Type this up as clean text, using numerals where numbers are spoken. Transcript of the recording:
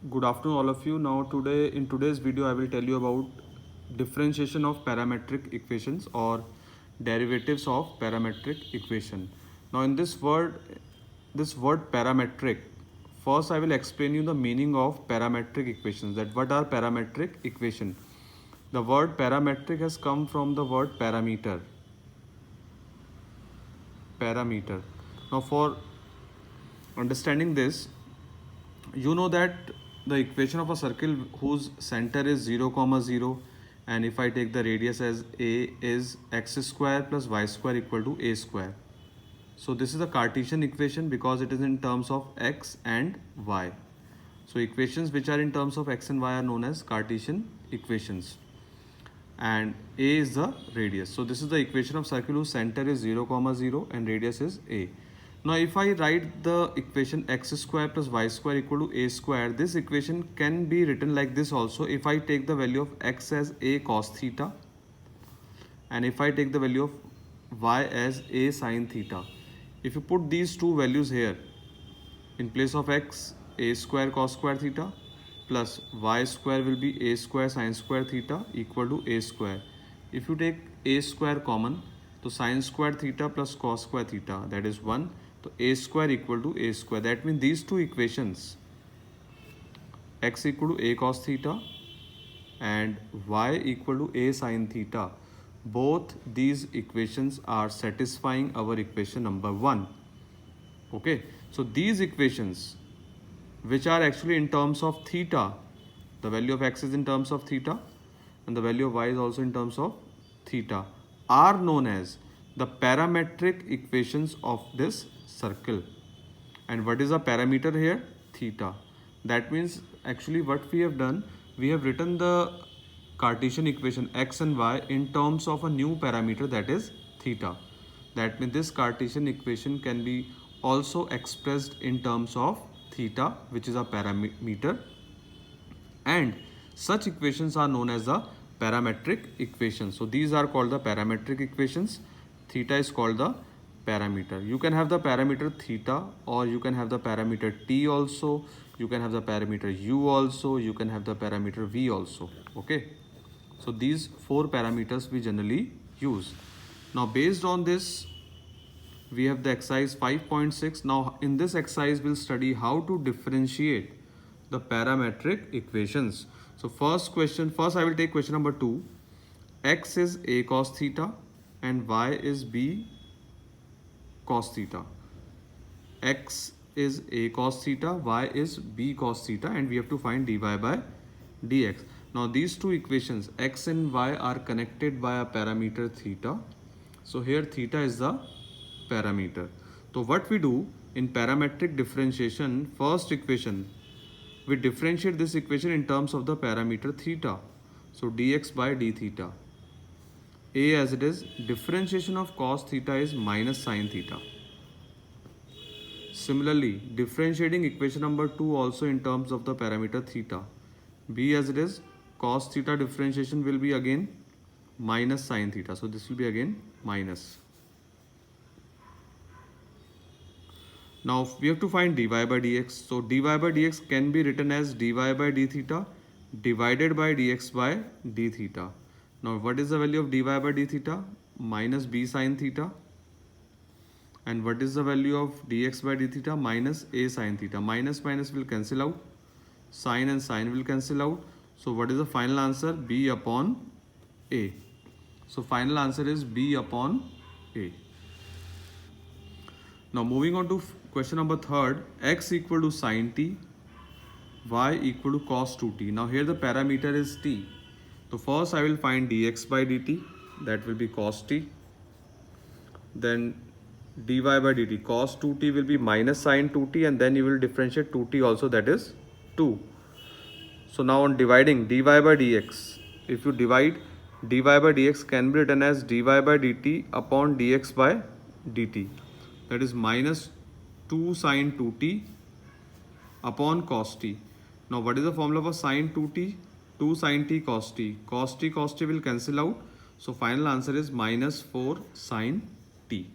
Good afternoon all of you. Now in today's video I will tell you about differentiation of parametric equations or derivatives of parametric equation. Now in this word parametric, first I will explain you the meaning of parametric equations, that what are parametric equation. The word parametric has come from the word parameter. Now for understanding this, you know that the equation of a circle whose center is 0 comma 0, and if I take the radius as a, is x square plus y square equal to a square. So this is a Cartesian equation because it is in terms of x and y. So equations which are in terms of x and y are known as Cartesian equations, and a is the radius. So this is the equation of circle whose center is 0 comma 0 and radius is a. Now if I write the equation x square plus y square equal to a square, this equation can be written like this also. If I take the value of x as a cos theta, and if I take the value of y as a sin theta, if you put these two values here, in place of x, a square cos square theta plus y square will be a square sin square theta equal to a square. If you take a square common, so sin square theta plus cos square theta, that is 1. So a square equal to a square. That means these two equations, x equal to a cos theta and y equal to a sin theta, both these equations are satisfying our equation number 1. Okay, so these equations which are actually in terms of theta, the value of x is in terms of theta and the value of y is also in terms of theta, are known as the parametric equations of this circle. And what is a parameter here? Theta. That means actually what we have done, we have written the Cartesian equation x and y in terms of a new parameter, that is theta. That means this Cartesian equation can be also expressed in terms of theta, which is a parameter, and such equations are known as the parametric equations. So these are called the parametric equations. Theta is called the parameter. You can have the parameter theta, or you can have the parameter t also, you can have the parameter u also, you can have the parameter v also. Okay, so these four parameters we generally use. Now based on this, we have the exercise 5.6. Now in this exercise we'll study how to differentiate the parametric equations. So first I will take question number 2. X is a cos theta and y is b cos theta. X is a cos theta, y is b cos theta, and we have to find dy by dx. Now these two equations x and y are connected by a parameter theta. So here theta is the parameter. So what we do in parametric differentiation, first equation, we differentiate this equation in terms of the parameter theta. So dx by d theta. A as it is, differentiation of cos theta is minus sin theta. Similarly, differentiating equation number 2 also in terms of the parameter theta. B as it is, cos theta differentiation will be again minus sin theta. So this will be again minus. Now we have to find dy by dx. So dy by dx can be written as dy by d theta divided by dx by d theta. Now what is the value of dy by d theta? Minus b sin theta. And what is the value of dx by d theta? Minus a sin theta. Minus minus will cancel out. Sin and sin will cancel out. So what is the final answer? B upon a. So final answer is B upon a. Now moving on to question number 3rd, x equal to sin t, y equal to cos 2t. Now here the parameter is t. So first I will find dx by dt, that will be cos t. Then dy by dt, cos 2t will be minus sin 2t, and then you will differentiate 2t also, that is 2. So now on dividing dy by dx, if you divide, dy by dx can be written as dy by dt upon dx by dt. That is minus 2 sin 2t upon cos t. Now what is the formula for sin 2t? 2 sin t cos t. Cos t will cancel out. So final answer is minus 4 sin t.